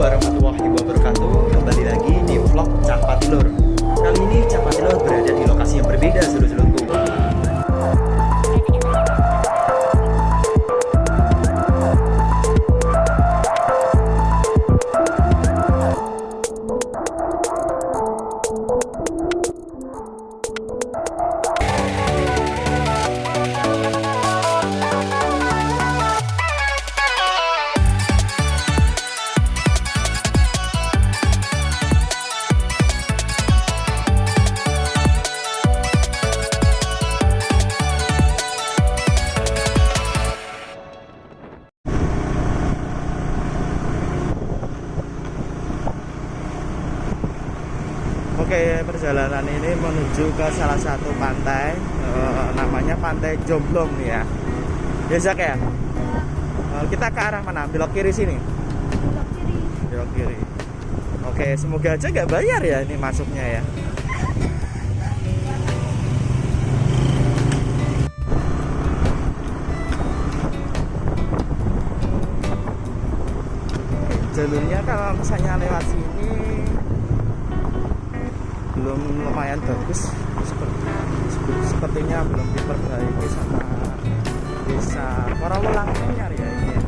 warahmatullahi wabarakatuh. Kembali lagi di vlog Capatilur. Kali ini Capatilur berada di lokasi yang berbeda, seluruh-seluruhku. Oke, perjalanan ini menuju ke salah satu pantai, namanya Pantai Jomblo nih ya. Ya Zak ya. Kita ke arah mana? Belok kiri sini. Belok kiri. Belok kiri. Oke, semoga aja nggak bayar ya ini masuknya ya. Jalurnya kalau misalnya lewat sini belum lumayan bagus, sepertinya belum diperbaiki sama desa Korowelang Anyar ya ini ya,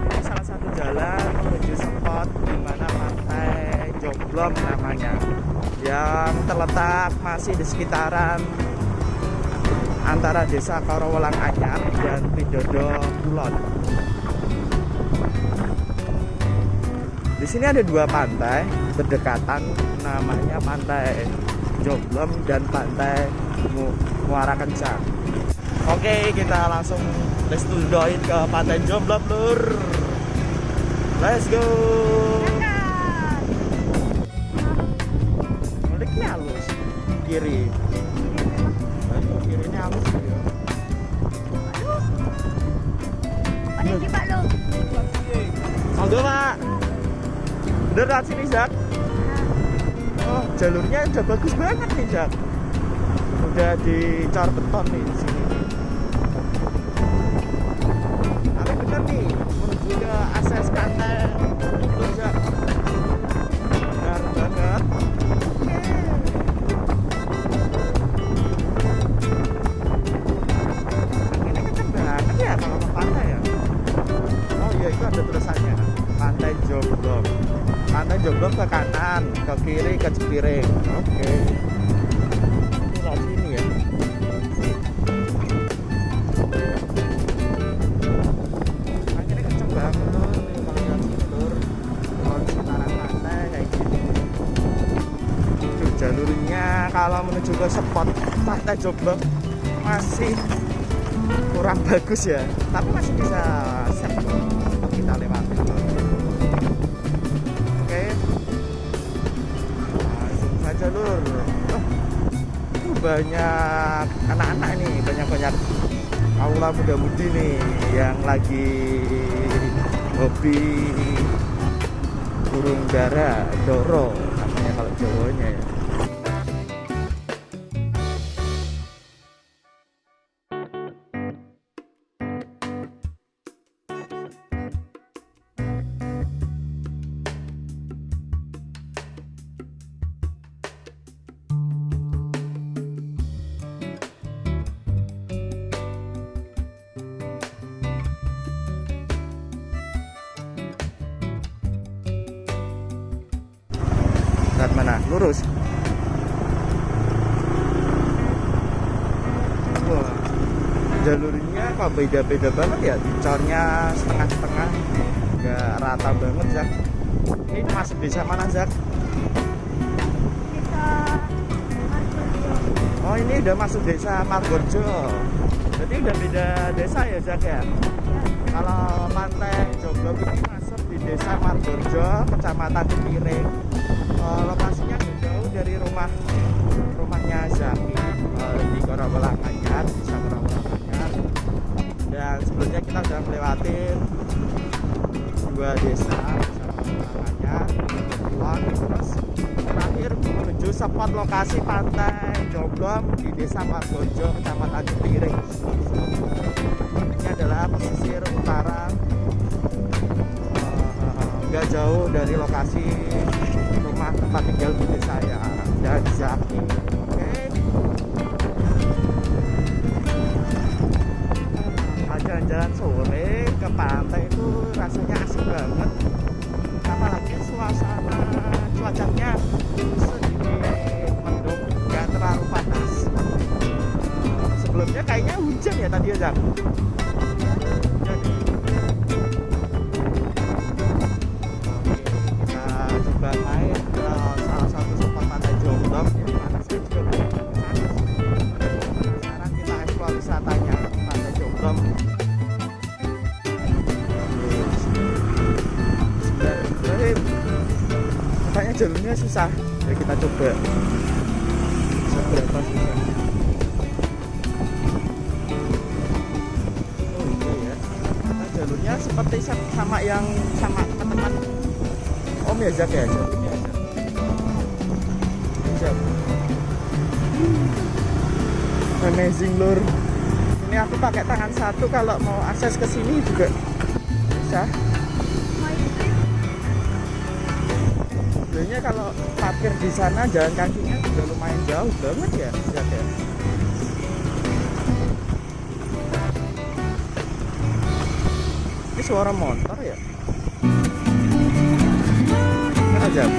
ini salah satu jalan menuju spot di mana Pantai Jomblo namanya, yang terletak masih di sekitaran antara desa Korowelang Anyar dan Pidodo Kulon. Di sini ada dua pantai berdekatan, namanya Pantai Jomblo dan Pantai Muara Kencang. Oke, kita langsung let's doin ke Pantai Jomblo, lur. Let's go. Muliknya halus kiri. Aduh, kirinya halus ya. Ada di Pak Lu. Monggo, Pak. Bener lewat sini, Zak. Oh, jalurnya udah bagus banget nih, Zak. Udah dicor beton nih di sini. Tapi bener nih, menuju ke akses pantai itu, Zak. Benar banget. Ini kenceng banget ya kalau ke pantai ya. Oh iya, itu ada tulisannya Pantai Jomblo. Pantai Jomblo ke kanan, ke kiri ke Cipiring. Oke. Ini lewat sini ya. Akhirnya kenceng banget lur. Nih kalau lewat sini lur. Kalau di sekitaran pantai kayak gini. Itu jalurnya kalau menuju ke spot Pantai Jomblo masih kurang bagus ya. Tapi masih bisa set untuk kita lewati lur. Jalur itu banyak anak-anak nih, banyak aula muda-mudi nih yang lagi hobi burung dara, doro namanya kalau Jawanya ya. Lihat mana? Lurus. Wah, jalurnya kok beda-beda banget ya. Dicornya setengah-setengah, nggak rata banget, Zak. Ini masuk desa mana, Zak? Desa Margorjo. Oh, ini udah masuk desa Margorjo. Berarti udah beda desa ya, Zak ya? Kalau Pantai Jomblo ini masuk di desa Margorjo, kecamatan Cipiring. Lokasinya jauh dari rumahnya Zaki di Korowelang Anyar, desa Korowelang Anyar. Dan sebelumnya kita sudah melewati dua desa Korowelang Anyar, Kulon, terus terakhir menuju spot lokasi Pantai Jomblo di desa Margorjo, kecamatan Cipiring. Ini adalah pesisir utara nggak jauh dari lokasi rumah tempat tinggal budi saya dan Zaki. Oke. Jalan-jalan sore ke pantai itu rasanya asik banget, apalagi suasana cuacanya sedikit mendung, nggak terlalu panas. Sebelumnya kayaknya hujan ya tadi ya, Zak? Kita coba main ke salah satu spot pantai Jombang. Ini mana saya juga belum kesana sih. Sekarang kita eksplor wisatanya pantai Jombang. Kayaknya jalurnya susah ya, kita coba seberapa susah. Oh ini ya, nah, jalurnya seperti sama yang sama teman-teman Om ya, Zak ya, jalurnya Zak. Amazing lur, ini aku pakai tangan satu kalau mau akses ke sini juga bisa. Sebenarnya kalau parkir di sana jalan kakinya juga lumayan jauh banget ya, Zak ya. Ini suara motor ya? Mana, Zak?